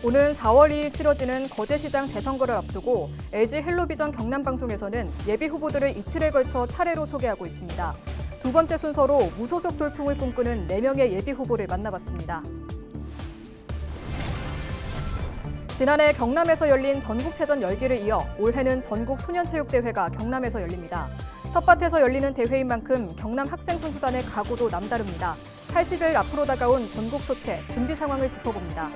오는 4월 2일 치러지는 거제시장 재선거를 앞두고 LG 헬로비전 경남방송에서는 예비 후보들을 이틀에 걸쳐 차례로 소개하고 있습니다. 두 번째 순서로 무소속 돌풍을 꿈꾸는 4명의 예비 후보를 만나봤습니다. 지난해 경남에서 열린 전국체전 열기를 이어 올해는 전국 소년체육대회가 경남에서 열립니다. 텃밭에서 열리는 대회인 만큼 경남 학생선수단의 각오도 남다릅니다. 80일 앞으로 다가온 전국 소체 준비 상황을 짚어봅니다.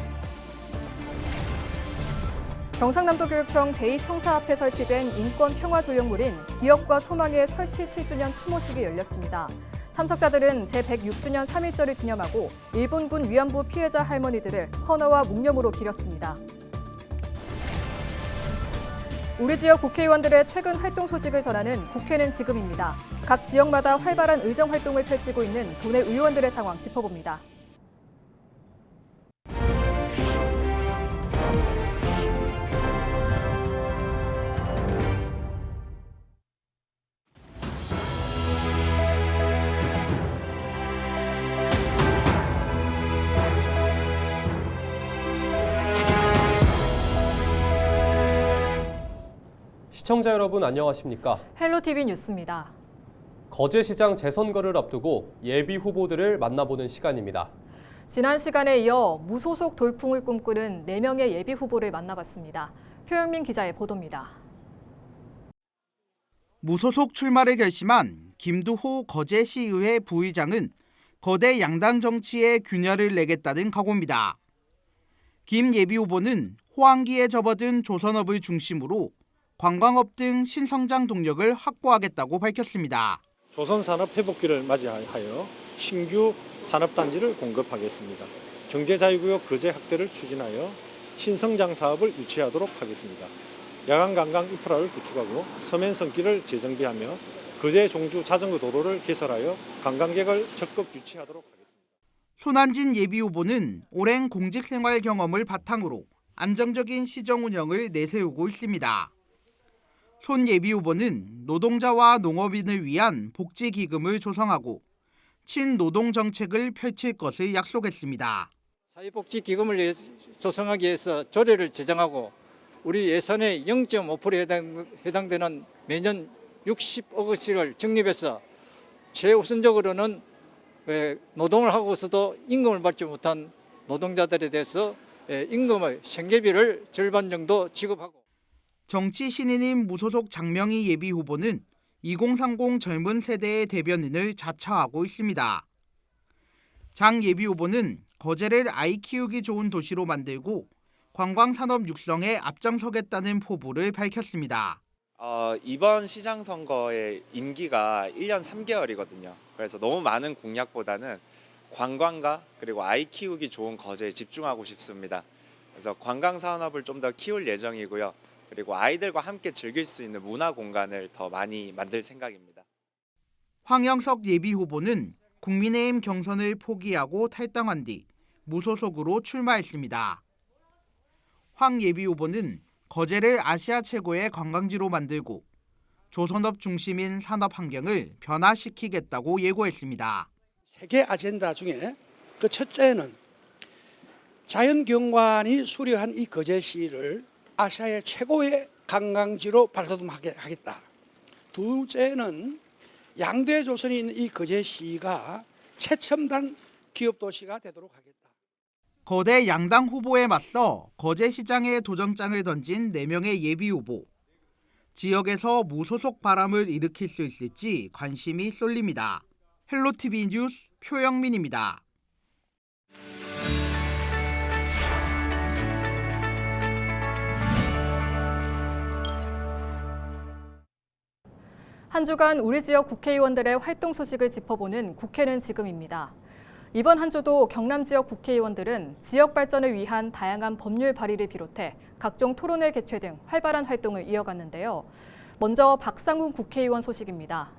경상남도교육청 제2청사 앞에 설치된 인권평화조형물인 기억과 소망의 설치 7주년 추모식이 열렸습니다. 참석자들은 제106주년 3.1절을 기념하고 일본군 위안부 피해자 할머니들을 헌화와 묵념으로 기렸습니다. 우리 지역 국회의원들의 최근 활동 소식을 전하는 국회는 지금입니다. 각 지역마다 활발한 의정 활동을 펼치고 있는 도내 의원들의 상황 짚어봅니다. 시청자 여러분 안녕하십니까? 헬로티비 뉴스입니다. 거제시장 재선거를 앞두고 예비 후보들을 만나보는 시간입니다. 지난 시간에 이어 무소속 돌풍을 꿈꾸는 4명의 예비 후보를 만나봤습니다. 표영민 기자의 보도입니다. 무소속 출마를 결심한 김두호 거제시의회 부의장은 거대 양당 정치에 균열을 내겠다는 각오입니다. 김 예비 후보는 호황기에 접어든 조선업을 중심으로 관광업 등 신성장 동력을 확보하겠다고 밝혔습니다. 조선산업 회복기를 맞이하여 신규 산업단지를 공급하겠습니다. 경제자유구역 거제 확대를 추진하여 신성장 사업을 유치하도록 하겠습니다. 야간 관광 인프라를 구축하고 서면성길을 재정비하며 거제 종주 자전거 도로를 개설하여 관광객을 적극 유치하도록 하겠습니다. 손한진 예비 후보는 오랜 공직생활 경험을 바탕으로 안정적인 시정 운영을 내세우고 있습니다. 손 예비 후보는 노동자와 농업인을 위한 복지기금을 조성하고 친노동 정책을 펼칠 것을 약속했습니다. 사회복지기금을 조성하기 위해서 조례를 제정하고 우리 예산의 0.5%에 해당되는 매년 60억 원씩을 적립해서 최우선적으로는 노동을 하고서도 임금을 받지 못한 노동자들에 대해서 임금의 생계비를 절반 정도 지급하고 정치 신인인 무소속 장명희 예비 후보는 2030 젊은 세대의 대변인을 자처하고 있습니다. 장 예비 후보는 거제를 아이 키우기 좋은 도시로 만들고 관광산업 육성에 앞장서겠다는 포부를 밝혔습니다. 이번 시장 선거의 임기가 1년 3개월이거든요. 그래서 너무 많은 공약보다는 관광과 그리고 아이 키우기 좋은 거제에 집중하고 싶습니다. 그래서 관광 산업을 좀 더 키울 예정이고요. 그리고 아이들과 함께 즐길 수 있는 문화 공간을 더 많이 만들 생각입니다. 황영석 예비 후보는 국민의힘 경선을 포기하고 탈당한 뒤 무소속으로 출마했습니다. 황 예비 후보는 거제를 아시아 최고의 관광지로 만들고 조선업 중심인 산업 환경을 변화시키겠다고 예고했습니다. 세 개 아젠다 중에 그 첫째는 자연경관이 수려한 이 거제시를 아시아의 최고의 관광지로 발돋움하게 하겠다. 둘째는 양대 조선이 있는 이 거제시가 최첨단 기업도시가 되도록 하겠다. 거대 양당 후보에 맞서 거제시장에 도전장을 던진 4명의 예비 후보. 지역에서 무소속 바람을 일으킬 수 있을지 관심이 쏠립니다. 헬로티비 뉴스 표영민입니다. 한 주간 우리 지역 국회의원들의 활동 소식을 짚어보는 국회는 지금입니다. 이번 한 주도 경남 지역 국회의원들은 지역 발전을 위한 다양한 법률 발의를 비롯해 각종 토론회 개최 등 활발한 활동을 이어갔는데요. 먼저 박상훈 국회의원 소식입니다.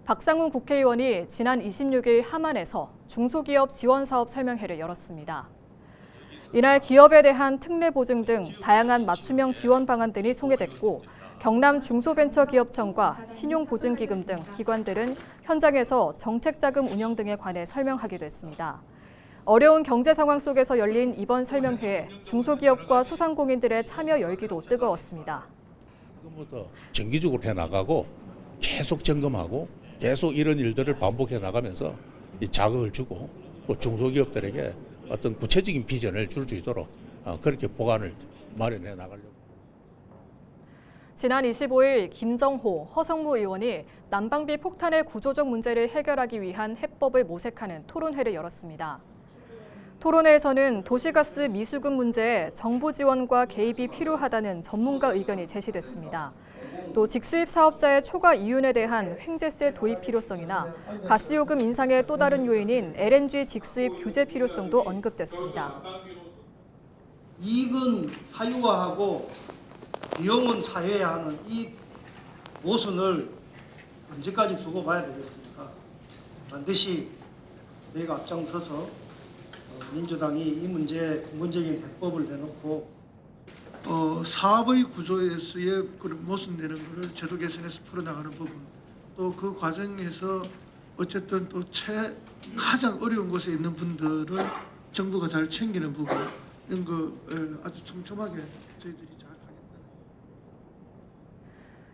박상훈 국회의원이 지난 26일 함안에서 중소기업 지원사업 설명회를 열었습니다. 이날 기업에 대한 특례 보증 등 다양한 맞춤형 지원 방안들이 소개됐고 경남 중소벤처기업청과 신용보증기금 등 기관들은 현장에서 정책자금 운영 등에 관해 설명하기도 했습니다. 어려운 경제 상황 속에서 열린 이번 설명회에 중소기업과 소상공인들의 참여 열기도 뜨거웠습니다. 지금부터 정기적으로 해나가고 계속 점검하고 계속 이런 일들을 반복해 나가면서 이 자극을 주고 또 중소기업들에게 어떤 구체적인 비전을 줄 수 있도록 그렇게 보관을 마련해 나가려고. 지난 25일 김정호, 허성무 의원이 난방비 폭탄의 구조적 문제를 해결하기 위한 해법을 모색하는 토론회를 열었습니다. 토론회에서는 도시가스 미수급 문제에 정부 지원과 개입이 필요하다는 전문가 의견이 제시됐습니다. 또 직수입 사업자의 초과 이윤에 대한 횡재세 도입 필요성이나 가스요금 인상의 또 다른 요인인 LNG 직수입 규제 필요성도 언급됐습니다. 이익은 사유화하고 비용은 사회화하는 이 모순을 언제까지 두고 봐야 되겠습니까? 반드시 저희가 앞장서서 민주당이 이 문제에 근본적인 해법을 내놓고 사업의 구조에서의 그런 모순되는 것을 제도 개선에서 풀어나가는 부분, 또 그 과정에서 어쨌든 또 가장 어려운 곳에 있는 분들을 정부가 잘 챙기는 부분, 이런 거 아주 촘촘하게 저희들이 잘 하겠다.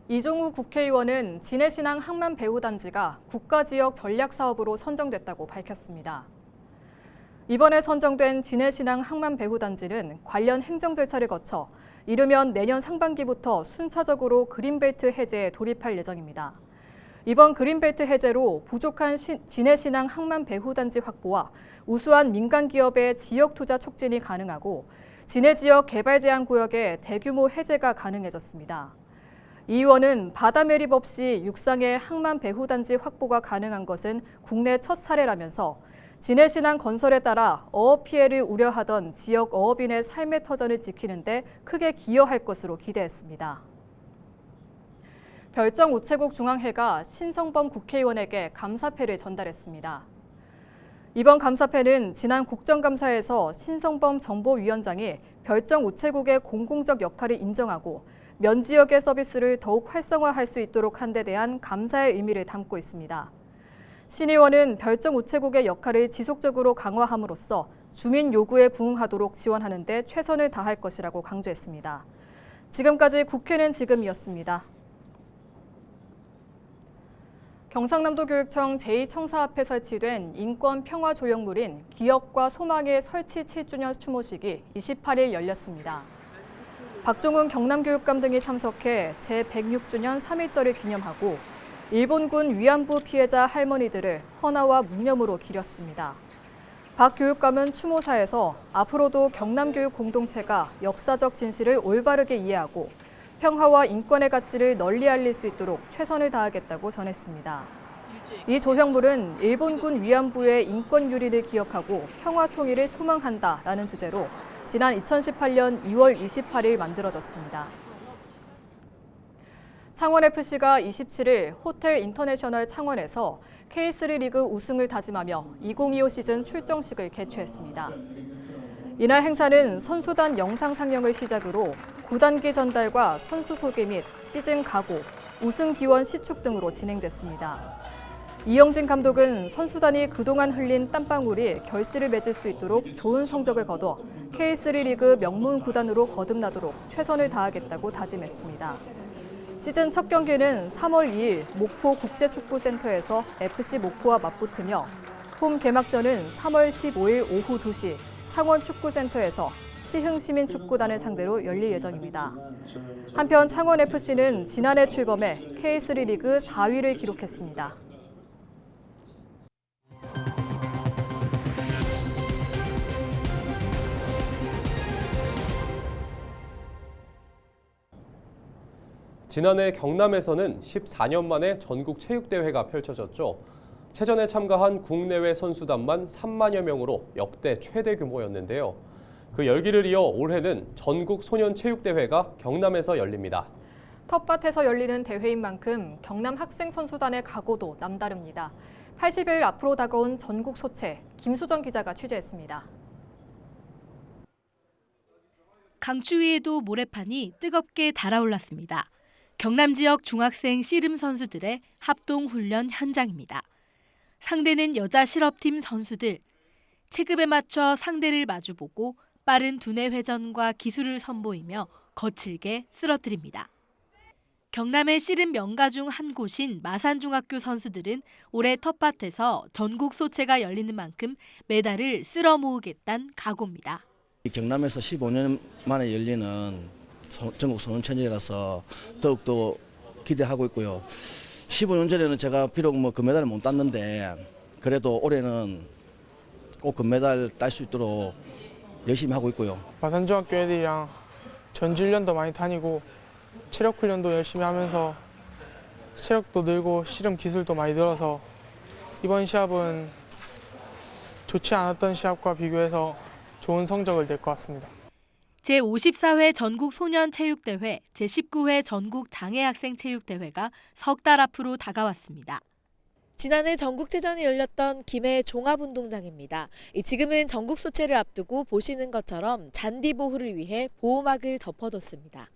이종우 국회의원은 진해신항 항만배후단지가 국가지역 전략사업으로 선정됐다고 밝혔습니다. 이번에 선정된 진해신항 항만배후단지는 관련 행정 절차를 거쳐 이르면 내년 상반기부터 순차적으로 그린벨트 해제에 돌입할 예정입니다. 이번 그린벨트 해제로 부족한 진해신항 항만배후단지 확보와 우수한 민간기업의 지역투자 촉진이 가능하고 진해지역 개발제한구역의 대규모 해제가 가능해졌습니다. 이 의원은 바다 매립 없이 육상의 항만배후단지 확보가 가능한 것은 국내 첫 사례라면서 진해신항 건설에 따라 어업 피해를 우려하던 지역 어업인의 삶의 터전을 지키는 데 크게 기여할 것으로 기대했습니다. 별정 우체국 중앙회가 신성범 국회의원에게 감사패를 전달했습니다. 이번 감사패는 지난 국정감사에서 신성범 정보위원장이 별정 우체국의 공공적 역할을 인정하고 면 지역의 서비스를 더욱 활성화할 수 있도록 한 데 대한 감사의 의미를 담고 있습니다. 신 의원은 별정 우체국의 역할을 지속적으로 강화함으로써 주민 요구에 부응하도록 지원하는 데 최선을 다할 것이라고 강조했습니다. 지금까지 국회는 지금이었습니다. 경상남도 교육청 제2청사 앞에 설치된 인권평화조형물인 기억과 소망의 설치 7주년 추모식이 28일 열렸습니다. 박종훈 경남교육감 등이 참석해 제106주년 3.1절을 기념하고 일본군 위안부 피해자 할머니들을 헌화와 묵념으로 기렸습니다. 박 교육감은 추모사에서 앞으로도 경남교육 공동체가 역사적 진실을 올바르게 이해하고 평화와 인권의 가치를 널리 알릴 수 있도록 최선을 다하겠다고 전했습니다. 이 조형물은 일본군 위안부의 인권 유린을 기억하고 평화 통일을 소망한다라는 주제로 지난 2018년 2월 28일 만들어졌습니다. 창원FC가 27일 호텔 인터내셔널 창원에서 K3 리그 우승을 다짐하며 2025 시즌 출정식을 개최했습니다. 이날 행사는 선수단 영상 상영을 시작으로 구단기 전달과 선수 소개 및 시즌 각오, 우승 기원 시축 등으로 진행됐습니다. 이영진 감독은 선수단이 그동안 흘린 땀방울이 결실을 맺을 수 있도록 좋은 성적을 거둬 K3 리그 명문 구단으로 거듭나도록 최선을 다하겠다고 다짐했습니다. 시즌 첫 경기는 3월 2일 목포 국제축구센터에서 FC 목포와 맞붙으며 홈 개막전은 3월 15일 오후 2시 창원 축구센터에서 시흥시민축구단을 상대로 열릴 예정입니다. 한편 창원FC는 지난해 출범해 K3 리그 4위를 기록했습니다. 지난해 경남에서는 14년 만에 전국 체육대회가 펼쳐졌죠. 체전에 참가한 국내외 선수단만 3만여 명으로 역대 최대 규모였는데요. 그 열기를 이어 올해는 전국 소년체육대회가 경남에서 열립니다. 텃밭에서 열리는 대회인 만큼 경남 학생 선수단의 각오도 남다릅니다. 80일 앞으로 다가온 전국 소체, 김수정 기자가 취재했습니다. 강추위에도 모래판이 뜨겁게 달아올랐습니다. 경남 지역 중학생 씨름 선수들의 합동 훈련 현장입니다. 상대는 여자 실업팀 선수들. 체급에 맞춰 상대를 마주보고 빠른 두뇌 회전과 기술을 선보이며 거칠게 쓰러뜨립니다. 경남의 씨름 명가 중 한 곳인 마산중학교 선수들은 올해 텃밭에서 전국 소체가 열리는 만큼 메달을 쓸어 모으겠다는 각오입니다. 경남에서 15년 만에 열리는 전국 소년체전이라서 더욱더 기대하고 있고요. 15년 전에는 제가 비록 금메달을 못 땄는데 그래도 올해는 꼭 금메달 딸 수 있도록 열심히 하고 있고요. 마산중학교 애들이랑 전지훈련도 많이 다니고 체력 훈련도 열심히 하면서 체력도 늘고 씨름 기술도 많이 늘어서 이번 시합은 좋지 않았던 시합과 비교해서 좋은 성적을 낼 것 같습니다. 제54회 전국 소년체육대회, 제19회 전국 장애학생체육대회가 석 달 앞으로 다가왔습니다. 지난해 전국체전이 열렸던 김해 종합운동장입니다. 지금은 전국 소체를 앞두고 보시는 것처럼 잔디 보호를 위해 보호막을 덮어뒀습니다.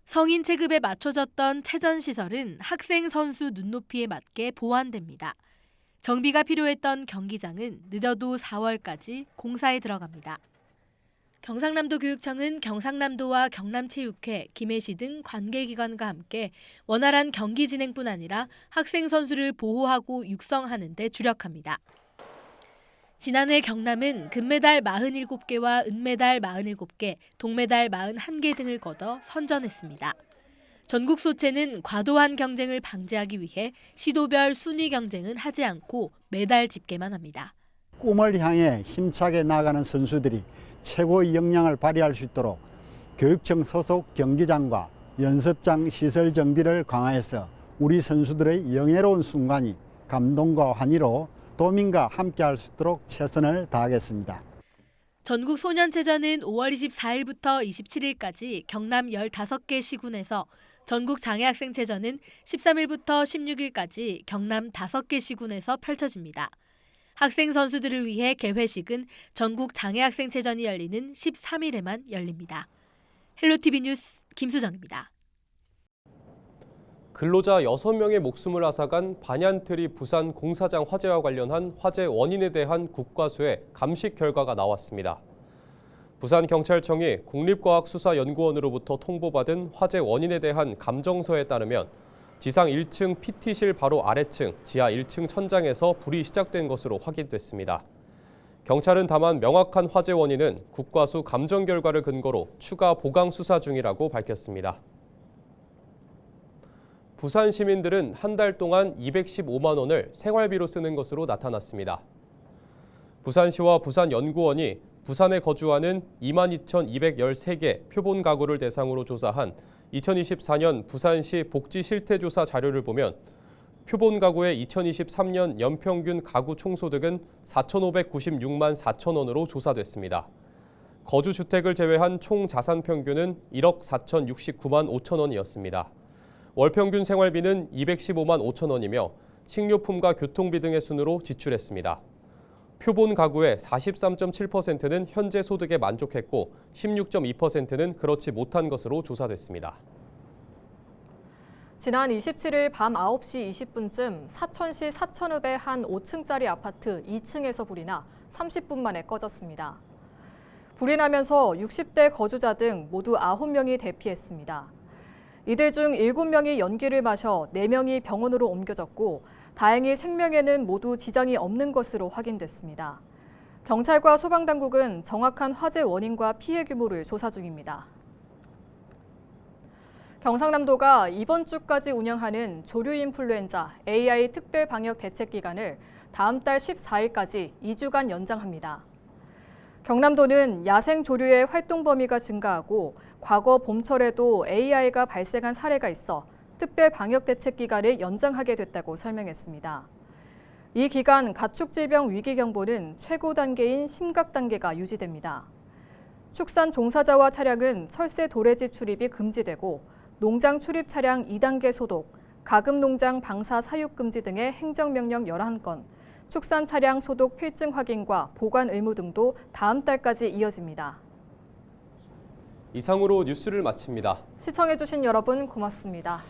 성인 체급에 맞춰졌던 체전 시설은 학생 선수 눈높이에 맞게 보완됩니다. 정비가 필요했던 경기장은 늦어도 4월까지 공사에 들어갑니다. 경상남도 교육청은 경상남도와 경남체육회, 김해시 등 관계기관과 함께 원활한 경기 진행뿐 아니라 학생 선수를 보호하고 육성하는 데 주력합니다. 지난해 경남은 금메달 47개와 은메달 47개, 동메달 41개 등을 거둬 선전했습니다. 전국 소체는 과도한 경쟁을 방지하기 위해 시도별 순위 경쟁은 하지 않고 메달 집계만 합니다. 꿈을 향해 힘차게 나가는 선수들이 최고의 역량을 발휘할 수 있도록 교육청 소속 경기장과 연습장 시설 정비를 강화해서 우리 선수들의 영예로운 순간이 감동과 환희로 도민과 함께할 수 있도록 최선을 다하겠습니다. 전국 소년체전은 5월 24일부터 27일까지 경남 15개 시군에서, 전국 장애학생체전은 13일부터 16일까지 경남 5개 시군에서 펼쳐집니다. 학생 선수들을 위해 개회식은 전국 장애학생체전이 열리는 13일에만 열립니다. 헬로티비 뉴스 김수정입니다. 근로자 6명의 목숨을 앗아간 반얀트리 부산 공사장 화재와 관련한 화재 원인에 대한 국과수의 감식 결과가 나왔습니다. 부산경찰청이 국립과학수사연구원으로부터 통보받은 화재 원인에 대한 감정서에 따르면 지상 1층 PT실 바로 아래층, 지하 1층 천장에서 불이 시작된 것으로 확인됐습니다. 경찰은 다만 명확한 화재 원인은 국과수 감정 결과를 근거로 추가 보강 수사 중이라고 밝혔습니다. 부산 시민들은 한 달 동안 215만 원을 생활비로 쓰는 것으로 나타났습니다. 부산시와 부산연구원이 부산에 거주하는 22,213개 표본 가구를 대상으로 조사한 2024년 부산시 복지 실태조사 자료를 보면 표본 가구의 2023년 연평균 가구 총소득은 4,596만 4천 원으로 조사됐습니다. 거주주택을 제외한 총 자산 평균은 1억 4,069만 5천 원이었습니다. 월 평균 생활비는 215만 5천 원이며 식료품과 교통비 등의 순으로 지출했습니다. 표본 가구의 43.7%는 현재 소득에 만족했고 16.2%는 그렇지 못한 것으로 조사됐습니다. 지난 27일 밤 9시 20분쯤 사천시 사천읍의 한 5층짜리 아파트 2층에서 불이 나 30분 만에 꺼졌습니다. 불이 나면서 60대 거주자 등 모두 9명이 대피했습니다. 이들 중 7명이 연기를 마셔 4명이 병원으로 옮겨졌고 다행히 생명에는 모두 지장이 없는 것으로 확인됐습니다. 경찰과 소방당국은 정확한 화재 원인과 피해 규모를 조사 중입니다. 경상남도가 이번 주까지 운영하는 조류인플루엔자 AI 특별 방역 대책 기간을 다음 달 14일까지 2주간 연장합니다. 경남도는 야생 조류의 활동 범위가 증가하고 과거 봄철에도 AI가 발생한 사례가 있어 특별 방역 대책 기간을 연장하게 됐다고 설명했습니다. 이 기간 가축질병 위기경보는 최고 단계인 심각 단계가 유지됩니다. 축산 종사자와 차량은 철새 도래지 출입이 금지되고 농장 출입 차량 2단계 소독, 가금 농장 방사 사육 금지 등의 행정명령 11건, 축산 차량 소독 필증 확인과 보관 의무 등도 다음 달까지 이어집니다. 이상으로 뉴스를 마칩니다. 시청해주신 여러분 고맙습니다.